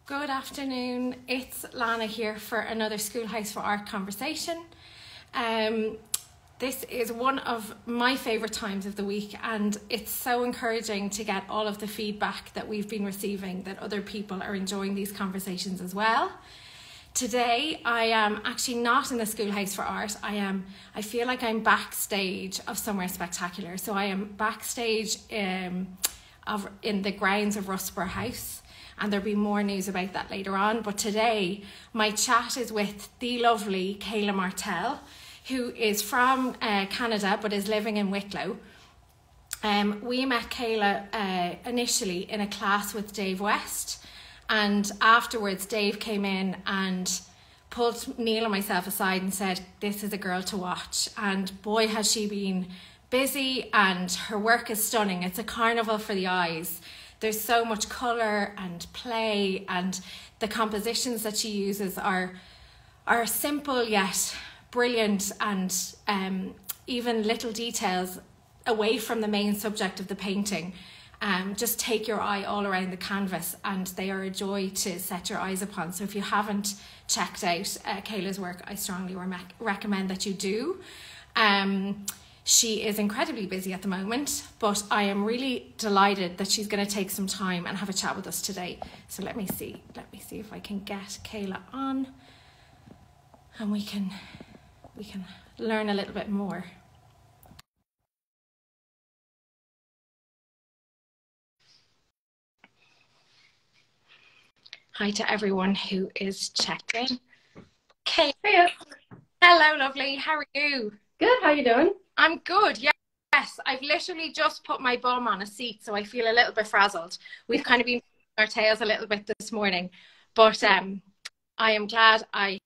Good afternoon, it's Lana here for another Schoolhouse for Art conversation. This is one of my favourite times of the week, and it's so encouraging to get all of the feedback that we've been receiving, that other people are enjoying these conversations as well. Today I am actually not in the Schoolhouse for Art. I feel like I'm backstage of somewhere spectacular. So I am backstage in the grounds of Rusborough House, and there'll be more news about that later on. But today my chat is with the lovely Kayla Martell, who is from Canada but is living in Wicklow. We met Kayla initially in a class with Dave West, and afterwards Dave came in and pulled Neil and myself aside and said, this is a girl to watch. And boy, has she been busy, and her work is stunning. It's a carnival for the eyes. There's so much colour and play, and the compositions that she uses are simple yet brilliant, and even little details away from the main subject of the painting just take your eye all around the canvas, and they are a joy to set your eyes upon. So if you haven't checked out Kayla's work, I strongly recommend that you do. She is incredibly busy at the moment, but I am really delighted that she's going to take some time and have a chat with us today. So let me see if I can get Kayla on, and we can learn a little bit more. Hi to everyone who is checked in. Kayla. Hiya. Hello, lovely. How are you? Good. How you doing? I'm good. Yes, I've literally just put my bum on a seat, so I feel a little bit frazzled. We've kind of been our tails a little bit this morning, but I am glad I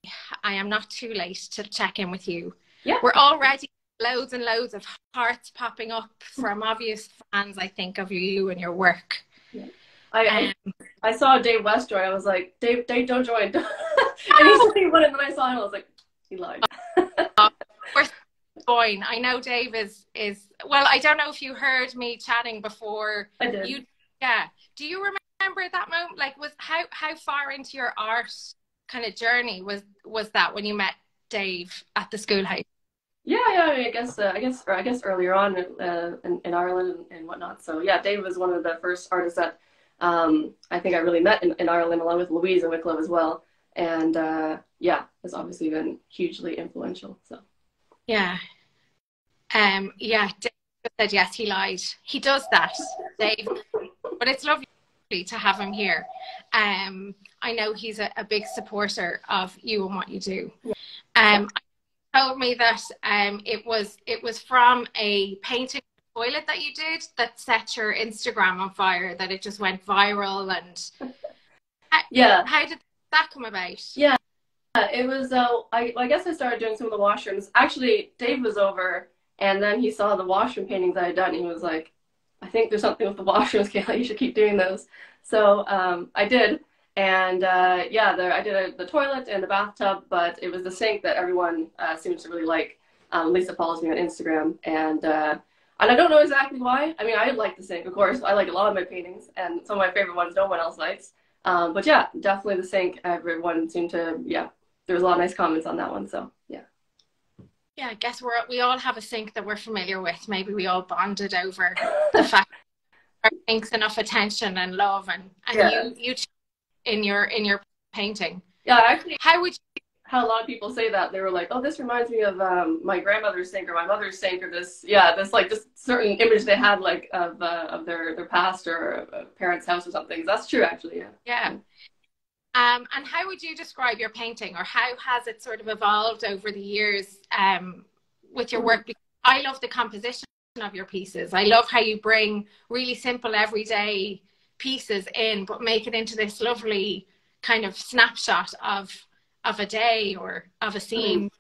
am not too late to check in with you. Yeah. We're already loads and loads of hearts popping up from obvious fans, I think, of you and your work. Yeah. I saw Dave West join. I was like, Dave, don't join. And he said he wouldn't, and then I saw him. I was like, he lied. Join. I know Dave is well, I don't know if you heard me chatting before. I did. Yeah. Do you remember that moment? Like, was how far into your art kind of journey was that when you met Dave at the Schoolhouse? Yeah. I mean, I guess earlier on in Ireland and whatnot. So yeah, Dave was one of the first artists that I think I really met in Ireland, along with Louise and Wicklow as well. And yeah, has obviously been hugely influential. So. Yeah. Dave said yes, he lied. He does that, Dave. But it's lovely to have him here. I know he's a big supporter of you and what you do. Yeah. He told me that it was from a painting toilet that you did that set your Instagram on fire, that it just went viral. And yeah. How did that come about? Yeah. It was, I guess I started doing some of the washrooms. Actually, Dave was over, and then he saw the washroom paintings I had done, and he was like, I think there's something with the washrooms, Kayla, you should keep doing those. So I did, and I did the toilet and the bathtub, but it was the sink that everyone seems to really like. Lisa follows me on Instagram, and I don't know exactly why. I mean, I like the sink, of course. I like a lot of my paintings, and some of my favorite ones no one else likes. But yeah, definitely the sink. Everyone seemed to, there was a lot of nice comments on that one, so yeah. Yeah, I guess we all have a sink that we're familiar with. Maybe we all bonded over the fact that our sink's enough attention and love, and yeah. you in your painting. Yeah, actually, how a lot of people say that. They were like, oh, this reminds me of my grandmother's sink or my mother's sink, or this like just certain image they had, like of their past or a parent's house or something. That's true, actually. Yeah. Yeah. And how would you describe your painting, or how has it sort of evolved over the years with your work? Because I love the composition of your pieces. I love how you bring really simple everyday pieces in, but make it into this lovely kind of snapshot of a day or of a scene.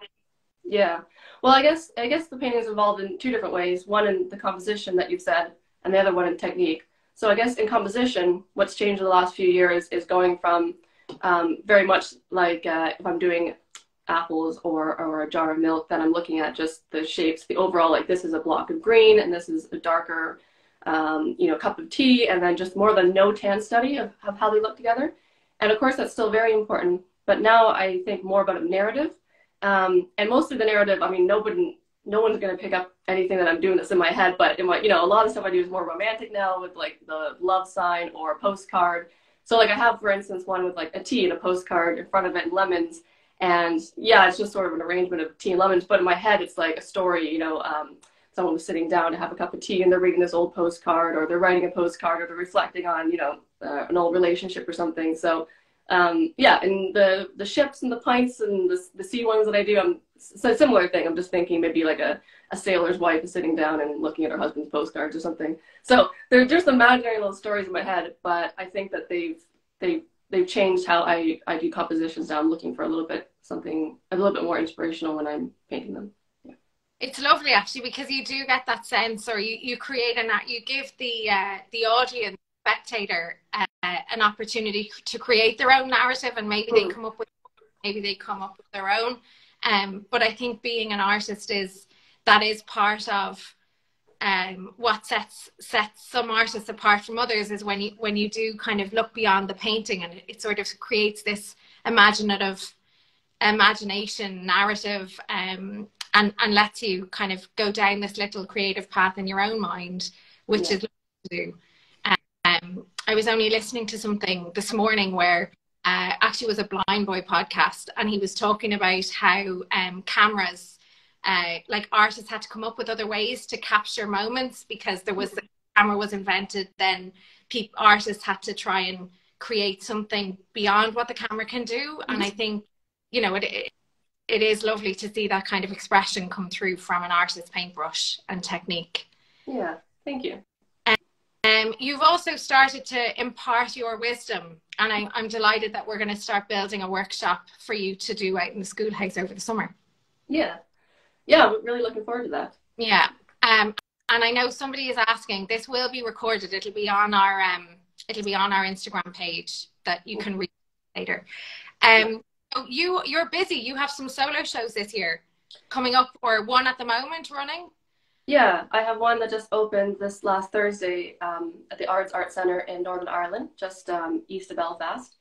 Yeah. Well, I guess the painting's involved in two different ways. One in the composition that you've said, and the other one in technique. So I guess in composition, what's changed in the last few years is going from very much like if I'm doing apples or a jar of milk, then I'm looking at just the shapes, the overall, like this is a block of green and this is a darker cup of tea, and then just more of a no-tan study of how they look together. And of course, that's still very important. But now I think more about a narrative. And most of the narrative, I mean, no one's going to pick up anything that I'm doing that's in my head. But in my, a lot of stuff I do is more romantic now with like the love sign or a postcard. So like I have, for instance, one with like a tea and a postcard in front of it and lemons. And yeah, it's just sort of an arrangement of tea and lemons. But in my head, it's like a story, someone was sitting down to have a cup of tea and they're reading this old postcard, or they're writing a postcard, or they're reflecting on, an old relationship or something. So yeah, and the ships and the pints and the sea ones that I do, it's a similar thing. I'm just thinking maybe like a sailor's wife is sitting down and looking at her husband's postcards or something. So they're just imaginary little stories in my head, but I think that they've changed how I do compositions now. I'm looking for something a little bit more inspirational when I'm painting them. Yeah. It's lovely actually, because you do get that sense, or you create you give the audience, spectator, an opportunity to create their own narrative, and maybe they come up with their own. But I think being an artist is part of what sets some artists apart from others, is when you do kind of look beyond the painting, and it sort of creates this imagination narrative, and lets you kind of go down this little creative path in your own mind, which is lovely to do. I was only listening to something this morning where actually was a Blind Boy podcast, and he was talking about how cameras, like artists had to come up with other ways to capture moments, because the camera was invented, then artists had to try and create something beyond what the camera can do. And I think, it is lovely to see that kind of expression come through from an artist's paintbrush and technique. Yeah, thank you. You've also started to impart your wisdom, and I'm delighted that we're going to start building a workshop for you to do out in the Schoolhouse over the summer. Yeah, I'm really looking forward to that. Yeah, and I know somebody is asking. This will be recorded. It'll be on our Instagram page that you can read later. So you're busy. You have some solo shows this year coming up, or one at the moment running. Yeah, I have one that just opened this last Thursday at the Art Centre in Northern Ireland, just east of Belfast.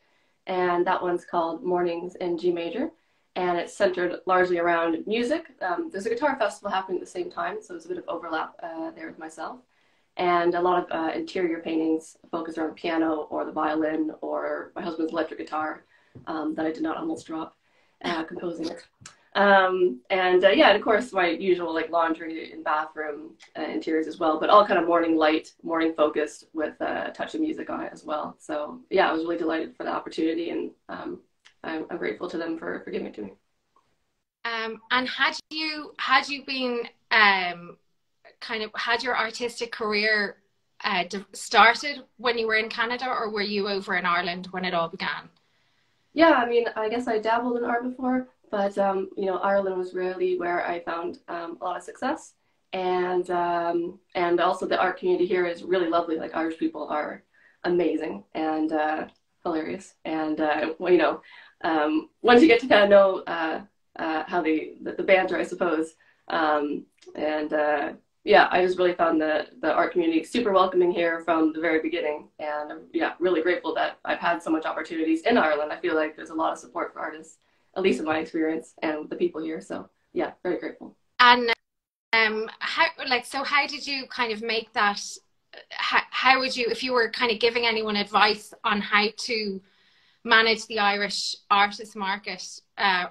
And that one's called Mornings in G Major. And it's centered largely around music. There's a guitar festival happening at the same time, so there's a bit of overlap there with myself. And a lot of interior paintings focused around piano or the violin or my husband's electric guitar that I did not almost drop composing it. And of course my usual like laundry and bathroom interiors as well, but all kind of morning light, morning focused with a touch of music on it as well. So yeah, I was really delighted for the opportunity, and I'm grateful to them for giving it to me. And had you been had your artistic career started when you were in Canada, or were you over in Ireland when it all began? Yeah, I mean, I guess I dabbled in art before, but Ireland was really where I found a lot of success, and also the art community here is really lovely. Like, Irish people are amazing and hilarious, and once you get to kind of know how the banter, I suppose, I just really found the art community super welcoming here from the very beginning, and I'm really grateful that I've had so much opportunities in Ireland. I feel like there's a lot of support for artists, at least in my experience, and the people here. So yeah, very grateful. And how did you kind of make that? How would you, if you were kind of giving anyone advice on how to manage the Irish artist market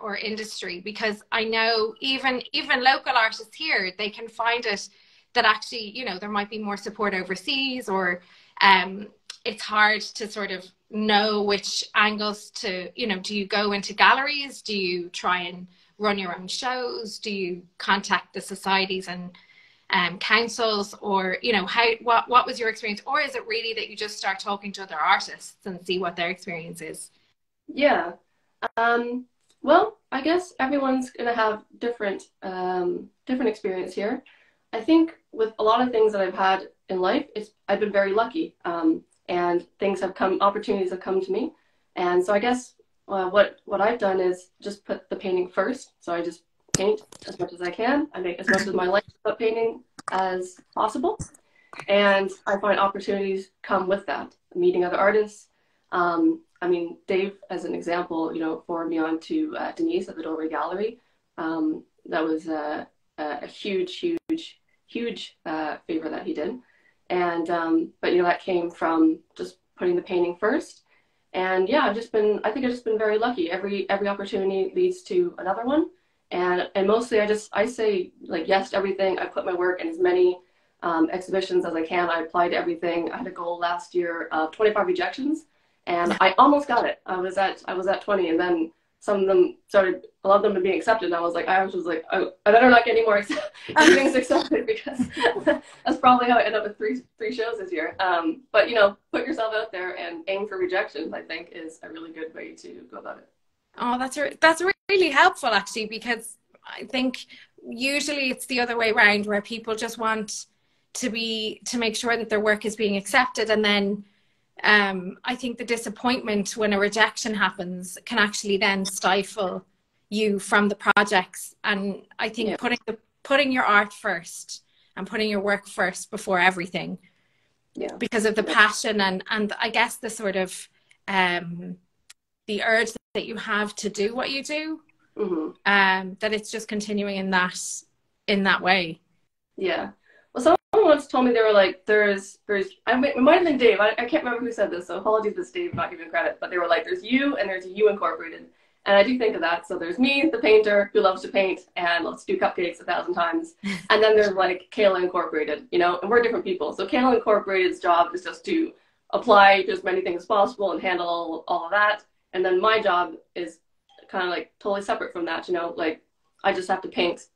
or industry? Because I know even local artists here, they can find it that actually, there might be more support overseas, or it's hard to sort of know which angles to, do you go into galleries? Do you try and run your own shows? Do you contact the societies and councils, or what was your experience? Or is it really that you just start talking to other artists and see what their experience is? Yeah, well, I guess everyone's gonna have different experience here. I think with a lot of things that I've had in life, I've been very lucky, and opportunities have come to me, and so I guess what I've done is just put the painting first. So I just paint as much as I can. I make as much of my life about painting as possible, and I find opportunities come with that. Meeting other artists, I mean, Dave, as an example, you know, forwarded me on to Denise at the Doorway Gallery. That was a huge favor that he did. And, but, you know, that came from just putting the painting first. And yeah, I think I've just been very lucky. Every opportunity leads to another one. And mostly I say like yes to everything. I put my work in as many exhibitions as I can. I applied to everything. I had a goal last year of 25 rejections, and I almost got it. I was at 20, and then some of them started, a lot of them were being accepted. And I was like, oh, I better not get any more things accepted, because that's probably how I end up with three shows this year. But you know, put yourself out there and aim for rejections, I think, is a really good way to go about it. Oh, that's really helpful, actually, because I think usually it's the other way around, where people just want to make sure that their work is being accepted, and then I think the disappointment when a rejection happens can actually then stifle you from the projects. And I think putting your art first and putting your work first before everything, because of the passion and I guess the sort of the urge that you have to do what you do, that it's just continuing in that way. Yeah. Well, someone once told me, they were like, it might have been Dave. I can't remember who said this, so apologies if it's Dave, not giving credit. But they were like, there's you and there's you incorporated. And I do think of that. So there's me, the painter, who loves to paint and loves to do cupcakes 1,000 times. And then there's like Kayla Incorporated, you know, and we're different people. So Kayla Incorporated's job is just to apply to as many things as possible and handle all of that. And then my job is kind of like totally separate from that, you know, like I just have to paint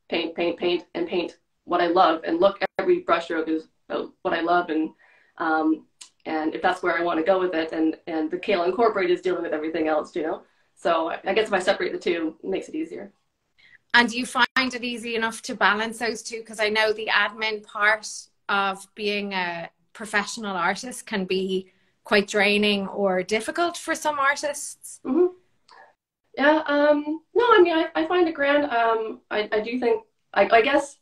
what I love, and look, every brushstroke is what I love, and if that's where I want to go with it, and the Kayla Incorporated is dealing with everything else, you know. So I guess if I separate the two, it makes it easier. And do you find it easy enough to balance those two? Because I know the admin part of being a professional artist can be quite draining or difficult for some artists. Yeah. No, I mean, I find it grand. I do think, I guess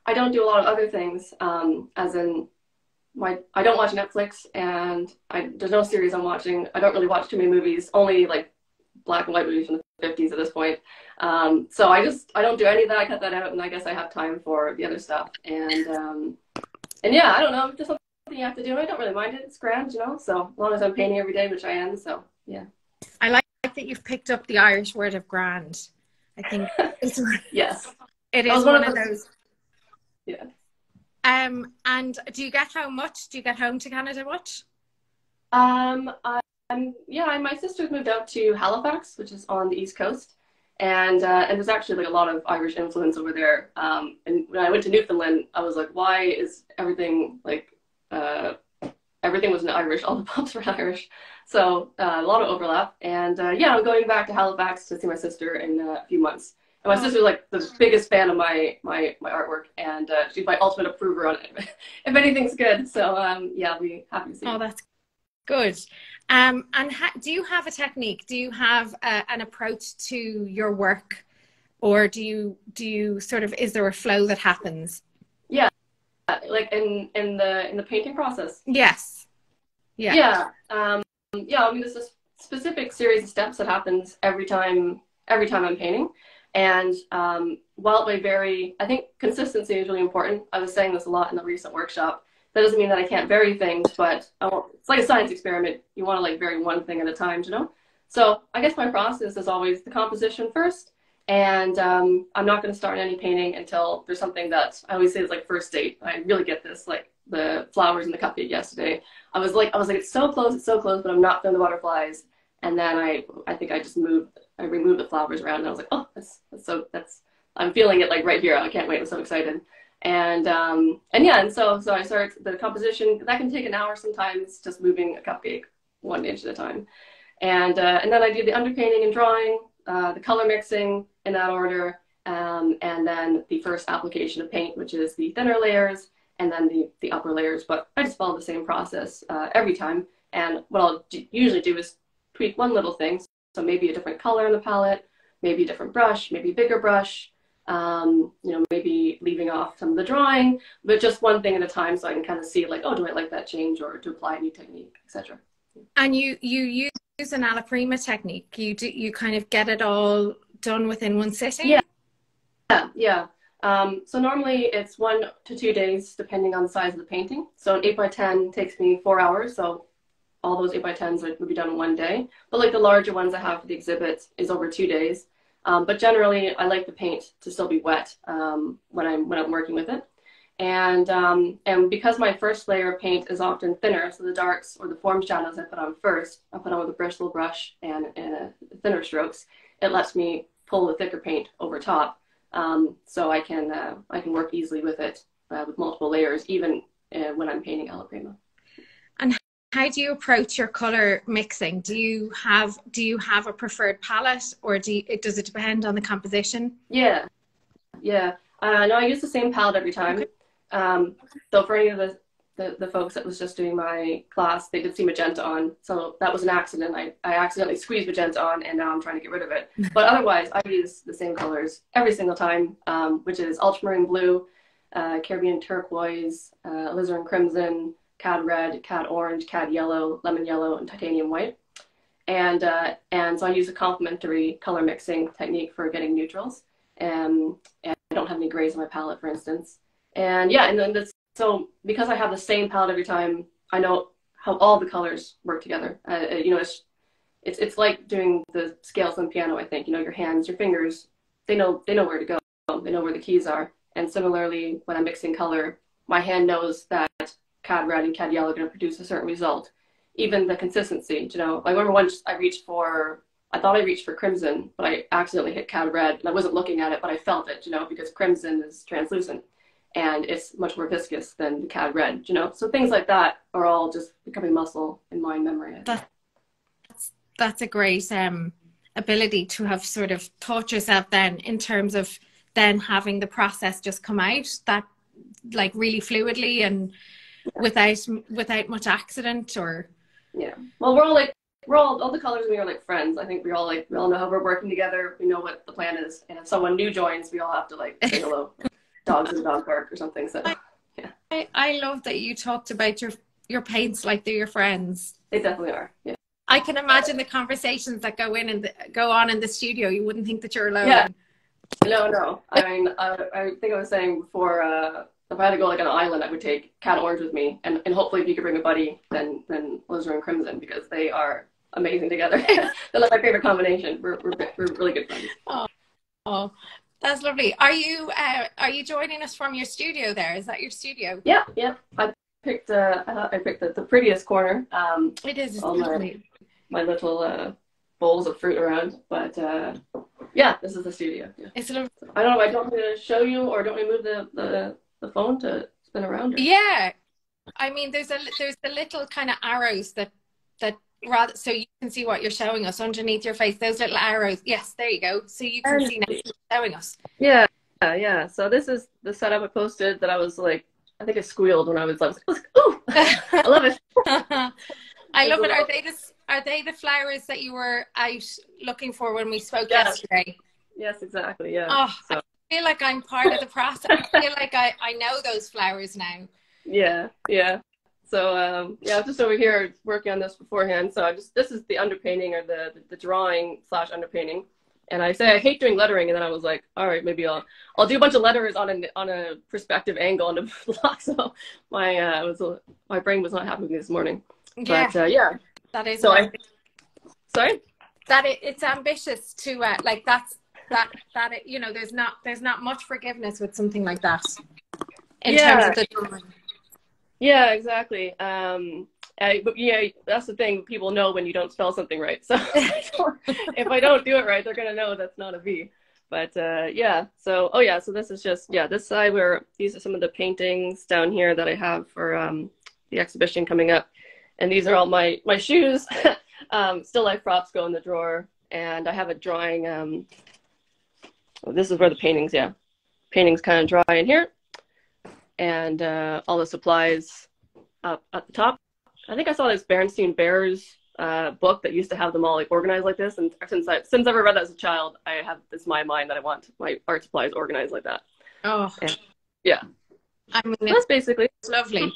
I don't do a lot of other things, as in I don't watch Netflix, and there's no series I'm watching. I don't really watch too many movies, only like black and white movies from the 50s at this point. So I don't do any of that. I cut that out, and I guess I have time for the other stuff. And yeah, I don't know, just something you have to do. I don't really mind it. It's grand, you know, so as long as I'm painting every day, which I am, so yeah. I like that you've picked up the Irish word of grand. I think it's yes, it is one of those. Yeah. And do you get home much? Do you get home to Canada much? Yeah, my sister's moved out to Halifax, which is on the East Coast, and there's actually like a lot of Irish influence over there. And when I went to Newfoundland, I was like, why is everything like everything was in Irish, all the pubs were Irish, so a lot of overlap. And yeah, I'm going back to Halifax to see my sister in a few months. And my sister's like the biggest fan of my artwork, and she's my ultimate approver on it if anything's good. So yeah, I'll be happy to see. Oh, that's good. And do you have a technique? Do you have an approach to your work, or do you sort of, is there a flow that happens? Yeah, like in the painting process. Yes. Yeah. Yeah. Yeah. I mean, there's a specific series of steps that happens every time I'm painting. And while it may vary, I think consistency is really important. I was saying this a lot in the recent workshop. That doesn't mean that I can't vary things, but it's like a science experiment. You want to like vary one thing at a time, you know? So I guess my process is always the composition first. And I'm not going to start any painting until there's something that I always say is like first date. I really get this, like the flowers in the cupcake yesterday. I was like, it's so close, but I'm not feeling the butterflies. And then I think I removed the flowers around, and I was like, oh, I'm feeling it like right here. I can't wait. I'm so excited. And yeah, and so I start the composition. That can take an hour sometimes, just moving a cupcake 1 inch at a time. And then I do the underpainting and drawing, the color mixing in that order, and then the first application of paint, which is the thinner layers, and then the upper layers. But I just follow the same process every time. And what I'll usually do is tweak one little thing. So maybe a different color in the palette, maybe a different brush, maybe a bigger brush, you know, maybe leaving off some of the drawing, but just one thing at a time, so I can kind of see like, oh, do I like that change, or to apply a new technique, etc. And you use an alla prima technique. You kind of get it all done within one sitting? Yeah. So normally it's 1 to 2 days depending on the size of the painting. So an 8 by 10 takes me 4 hours. So all those 8 by 10s would be done in 1 day. But like the larger ones I have for the exhibit is over 2 days. But generally I like the paint to still be wet when I'm working with it. And because my first layer of paint is often thinner, so the darks or the form shadows I put on first, I put on with a bristle brush and thinner strokes, it lets me pull the thicker paint over top. So I can work easily with it with multiple layers, even when I'm painting alla prima. And how do you approach your color mixing? Do you have a preferred palette, or does it depend on the composition? Yeah. No, I use the same palette every time. Okay. So for any of the folks that was just doing my class, they did see magenta on, so that was an accident. I accidentally squeezed magenta on, and now I'm trying to get rid of it. But otherwise, I use the same colors every single time, which is ultramarine blue, Caribbean turquoise, alizarin crimson, cad red, cad orange, cad yellow, lemon yellow, and titanium white. And so I use a complementary color mixing technique for getting neutrals. And I don't have any grays on my palette, for instance. And yeah, and then so because I have the same palette every time, I know how all the colors work together. You know, it's like doing the scales on the piano. I think, you know, your hands, your fingers, they know where to go. They know where the keys are. And similarly, when I'm mixing color, my hand knows that cad red and cad yellow are going to produce a certain result. Even the consistency, you know. I remember once I thought I reached for crimson, but I accidentally hit cad red, and I wasn't looking at it, but I felt it, you know, because crimson is translucent. And it's much more viscous than the cad red, you know. So things like that are all just becoming muscle in my memory. That's a great ability to have sort of taught yourself then, in terms of then having the process just come out that like really fluidly and without much accident. Or yeah, well, all the colors, we are like friends. I think we all know how we're working together. We know what the plan is, and if someone new joins, we all have to like say hello. Dogs in the dog park or something. So yeah, I love that you talked about your paints like they're your friends. They definitely are. Yeah, I can imagine the conversations that go on in the studio. You wouldn't think that you're alone. Yeah, no. I mean, I think I was saying before, if I had to go like on an island, I would take cad orange with me, and hopefully if you could bring a buddy, then alizarin crimson, because they are amazing together. They're like my favorite combination. We're really good friends. Oh. That's lovely. Are you joining us from your studio there? Is that your studio? Yeah. I picked the prettiest corner. It is. All my little bowls of fruit around, but yeah, this is the studio. Yeah. It's lovely. I don't know. I don't want to show you, or don't we move the phone to spin around? Or? Yeah. I mean, there's the little kind of arrows that rather, so you can see what you're showing us underneath your face. Those little arrows. Yes, there you go. So you can see now what you're showing us. Yeah. So this is the setup I posted that I was like, I think I squealed when I was like, ooh, I love it. I love it. Are they the flowers that you were out looking for when we spoke yesterday? Yes, exactly. Yeah. Oh, so. I feel like I'm part of the process. I feel like I know those flowers now. Yeah. So I'm just over here working on this beforehand. So this is the underpainting, or the drawing / underpainting. And I say I hate doing lettering, and then I was like, all right, maybe I'll do a bunch of letters on a perspective angle on the block. So my brain was not happy with me this morning. Yeah. But yeah. That is. So sorry. It's ambitious to like that you know, there's not much forgiveness with something like that in terms of the drawing. Yeah, exactly. But yeah, that's the thing. People know when you don't spell something right. So if I don't do it right, they're gonna know that's not a V. But yeah. So So this is just this side where these are some of the paintings down here that I have for the exhibition coming up, and these are all my shoes. Still life props go in the drawer, and I have a drawing. This is where the paintings. Yeah, paintings kind of dry in here. And all the supplies up at the top. I think I saw this Berenstain Bears book that used to have them all like organized like this. And since I've ever read that as a child, I have this in my mind that I want my art supplies organized like that. Oh, and, yeah. I mean, that's basically lovely.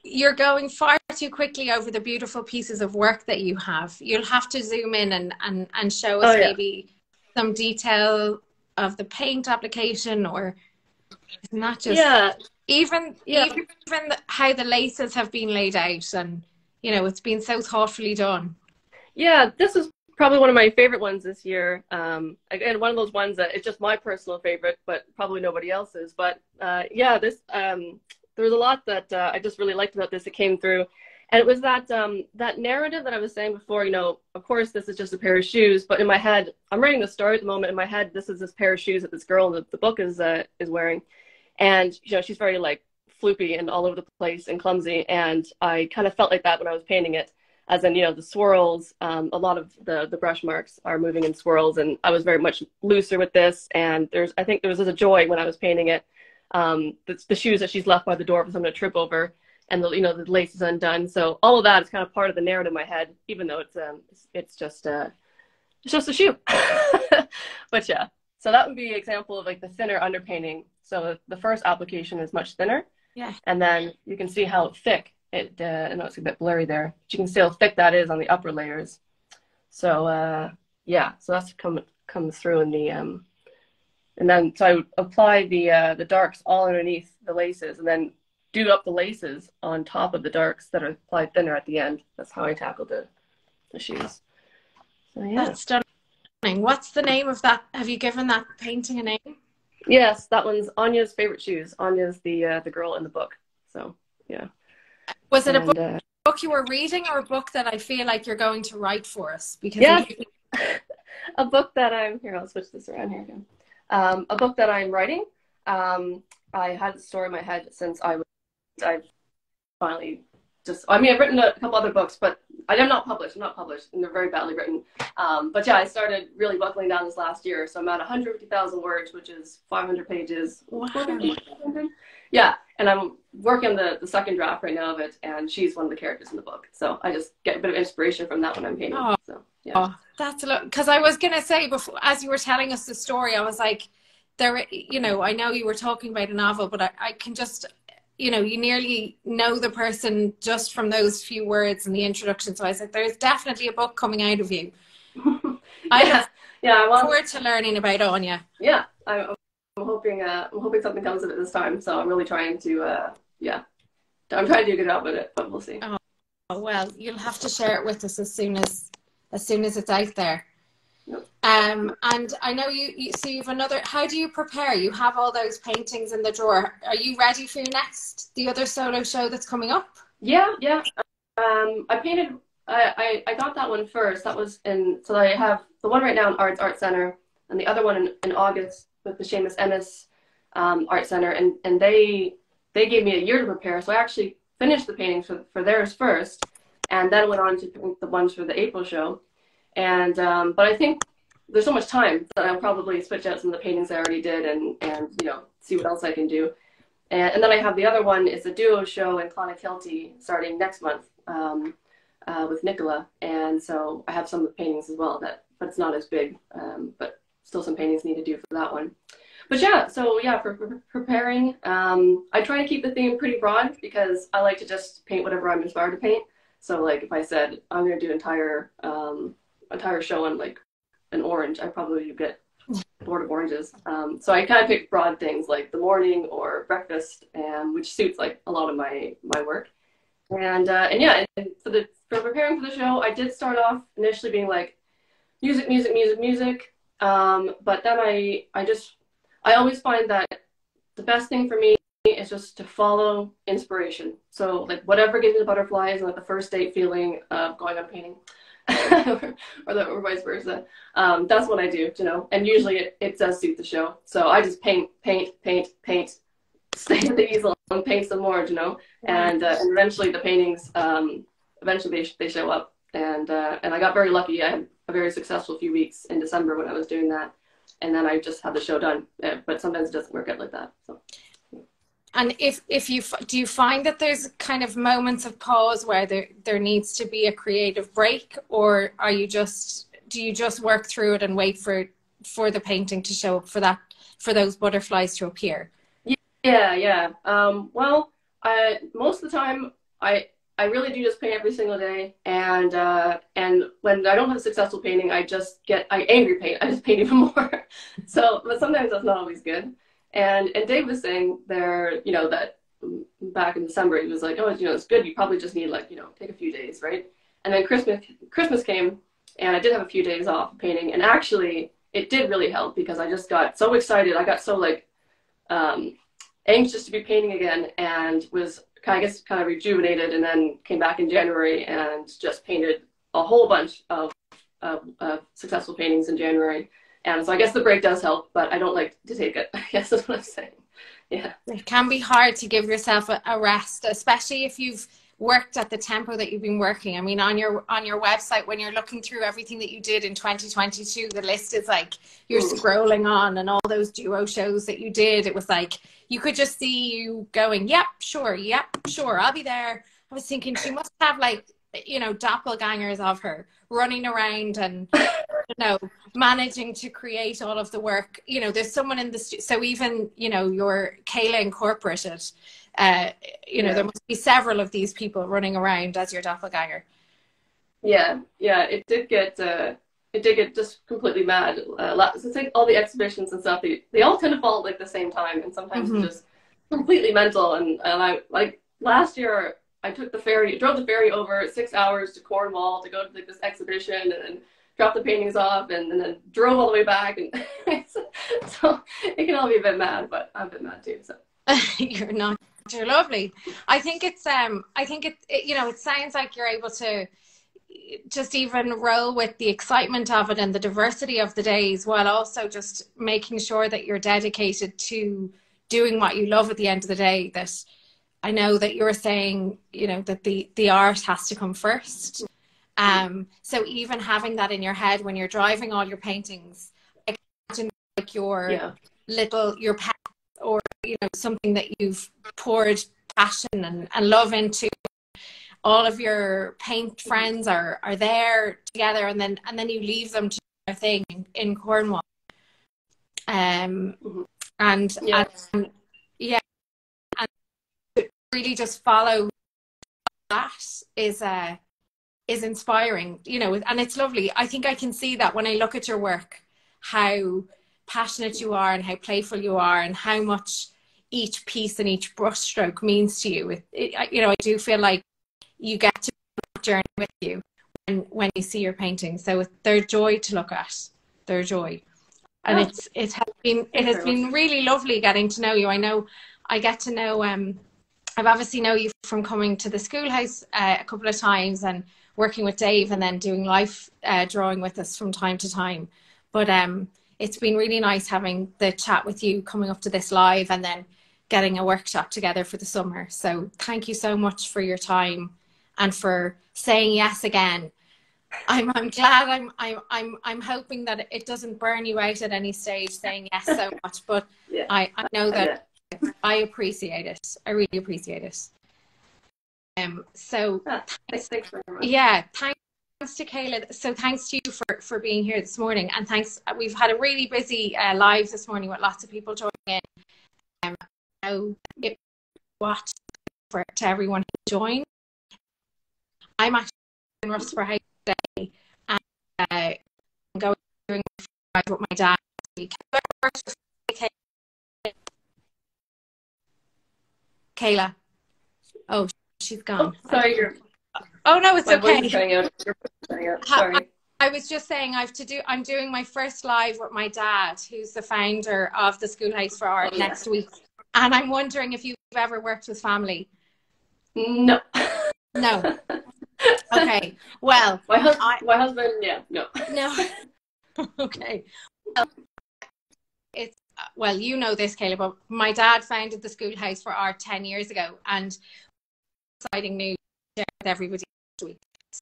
you're going far too quickly over the beautiful pieces of work that you have. You'll have to zoom in and show us Oh yeah. maybe some detail of the paint application, or not just Yeah. even Yeah. how the laces have been laid out, and it's been so thoughtfully done. Yeah, this is probably one of my favorite ones this year. Again, one of those ones that it's just my personal favorite, but probably nobody else's. But yeah, this there was a lot that I just really liked about this. It came through, and it was that that narrative that I was saying before. Of course, this is just a pair of shoes, but in my head, I'm writing the story at the moment. In my head, this is this pair of shoes that this girl in the book is wearing, and she's very like floopy and all over the place and clumsy, and I kind of felt like that when I was painting it. As in, the swirls, a lot of the brush marks are moving in swirls, and I was very much looser with this. And I think there was a joy when I was painting it. The shoes that she's left by the door for someone to trip over, and the lace is undone. So all of that is kind of part of the narrative in my head, even though it's just a shoe. But yeah, so that would be an example of like the thinner underpainting. So the first application is much thinner, Yeah. and then you can see how thick. I know it's a bit blurry there, but you can see how thick that is on the upper layers. So yeah, so that's comes through in the and then so I would apply the darks all underneath the laces, and then do up the laces on top of the darks that are applied thinner at the end. That's how I tackle the shoes. So yeah, That's stunning. What's the name of that? Have you given that painting a name? Yes, that one's Anya's favorite shoes. Anya's the girl in the book. So yeah. Was it a book you were reading, or a book that I feel like you're going to write for us? Because yeah, a book that I'll switch this around here again. A book that I'm writing. I had the story in my head since I've finally I've written a couple other books, but I'm not published, and they're very badly written. But yeah, I started really buckling down this last year. So I'm at 150,000 words, which is 500 pages. Wow. Yeah, and I'm working the second draft right now of it, and she's one of the characters in the book. So I just get a bit of inspiration from that when I'm painting. Oh, so yeah. Oh, that's a lot. Because I was going to say before, as you were telling us the story, I was like, I know you were talking about a novel, but I can just, you nearly know the person just from those few words in the introduction. So I said, there's definitely a book coming out of you. I look forward to learning about Anya. Yeah, I'm hoping something comes of it this time. So I'm really trying to I'm trying to do a good job with it, but we'll see. Oh well, you'll have to share it with us as soon as it's out there. Yep. And I know you so you've another. How do you prepare? You have all those paintings in the drawer. Are you ready for the other solo show that's coming up? Yeah. I painted. I got that one first. That was so I have the one right now in Art Center, and the other one in August with the Seamus Ennis Art Center, and they gave me a year to prepare. So I actually finished the paintings for theirs first, and then went on to paint the ones for the April show. And but I think there's so much time that I'll probably switch out some of the paintings I already did and see what else I can do. And then I have the other one is a duo show in Clonakilty starting next month with Nicola, and so I have some of the paintings as well but it's not as big, but still some paintings need to do for that one. But yeah, so yeah, for preparing, I try to keep the theme pretty broad because I like to just paint whatever I'm inspired to paint. So like if I said I'm going to do entire show on like an orange, I probably would get bored of oranges. So I kind of pick broad things like the morning or breakfast, which suits like a lot of my work. And yeah, and for preparing for the show, I did start off initially being like music. But then I always find that the best thing for me is just to follow inspiration. So like whatever gives me the butterflies and like the first date feeling of going on painting or vice versa. That's what I do, and usually it does suit the show. So I just paint, stay at the easel and paint some more, and eventually the paintings, eventually they show up. And I got very lucky. I had a very successful few weeks in December when I was doing that. And then I just had the show done. But sometimes it doesn't work out like that. So. And do you find that there's kind of moments of pause where there needs to be a creative break, or do you just work through it and wait for the painting to show up for those butterflies to appear? Yeah. Well, most of the time I really do just paint every single day, and when I don't have a successful painting, I angry paint. I just paint even more. So, but sometimes that's not always good. And Dave was saying there, you know, that back in December he was like, oh, you know, it's good. You probably just need, like, you know, take a few days, right? And then Christmas came, and I did have a few days off painting, and actually it did really help because I just got so excited. I got so like anxious to be painting again, and was kind of rejuvenated, and then came back in January and just painted a whole bunch of successful paintings in January. And so I guess the break does help, but I don't like to take it. I guess that's what I'm saying. Yeah. It can be hard to give yourself a rest, especially if you've worked at the tempo that you've been working. I mean, on your website, when you're looking through everything that you did in 2022, the list is like you're scrolling on, and all those duo shows that you did, it was like you could just see you going, yep, sure, I'll be there. I was thinking she must have, like, you know, doppelgangers of her running around and, you know, managing to create all of the work. You know, there's someone in the so even, you know, your Kayla Incorporated, you know, there must be several of these people running around as your doppelganger. Yeah, it did get just completely mad. It's like all the exhibitions and stuff, they all tend to fall at like the same time, and sometimes it's just completely mental. And I, like, last year I drove the ferry over 6 hours to Cornwall to go to, like, this exhibition, and then dropped the paintings off, and then drove all the way back, and so it can all be a bit mad, but I'm a bit mad too. So you're not. You're lovely. I think it's you know, it sounds like you're able to just even roll with the excitement of it and the diversity of the days, while also just making sure that you're dedicated to doing what you love at the end of the day. That I know that you're saying, you know, that the art has to come first. So even having that in your head when you're driving all your paintings, imagine like your pet, or, you know, something that you've poured passion and love into. All of your paint friends are there together, and then you leave them to their thing in Cornwall. And really just follow that is inspiring, you know, and it's lovely. I think I can see that when I look at your work, how passionate you are and how playful you are, and how much each piece and each brushstroke means to you. You know, I do feel like you get to journey with you when you see your paintings. So they're joy to look at. They're joy. And it has been really lovely getting to know you. I know I get to know I've obviously know you from coming to the Schoolhouse a couple of times, and working with Dave, and then doing live drawing with us from time to time. But it's been really nice having the chat with you, coming up to this live, and then getting a workshop together for the summer. So thank you so much for your time and for saying yes again. I'm glad. I'm hoping that it doesn't burn you out at any stage saying yes so much. But I know that I appreciate it. I really appreciate it. So thanks very much. Yeah, thanks to Kayla. So thanks to you for being here this morning, and thanks. We've had a really busy live this morning with lots of people joining in. So it watch to everyone who joined. I'm actually in Russell House today, and I'm going doing with my dad. Kayla. Oh, she's gone. Oh, sorry, oh no, it's okay. Sorry. I was just saying I'm doing my first live with my dad, who's the founder of the Schoolhouse for Art, next week. And I'm wondering if you've ever worked with family. No. No. Okay. Well, my husband, no. No. Okay. Well, you know this, Kayla, but my dad founded the Schoolhouse for Art 10 years ago, and exciting news to share with everybody this week. So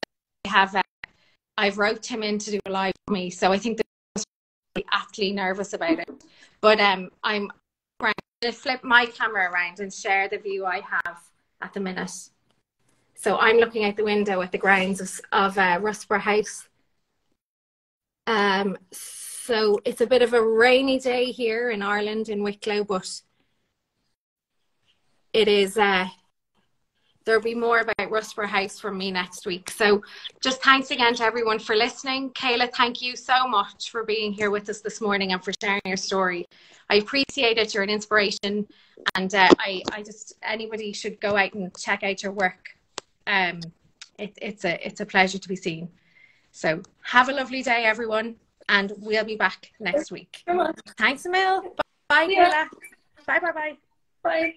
I've roped him in to do a live with me, so I think they're really aptly nervous about it. But I'm going to flip my camera around and share the view I have at the minute. So I'm looking out the window at the grounds of Russell House. So it's a bit of a rainy day here in Ireland, in Wicklow, but it is, the there'll be more about Rusper House from me next week. So just thanks again to everyone for listening. Kayla, thank you so much for being here with us this morning and for sharing your story. I appreciate it. You're an inspiration, and I just, anybody should go out and check out your work. It's a pleasure to be seen. So have a lovely day, everyone, and we'll be back next week. Thanks, Emil. Bye, Kayla. Bye. Bye.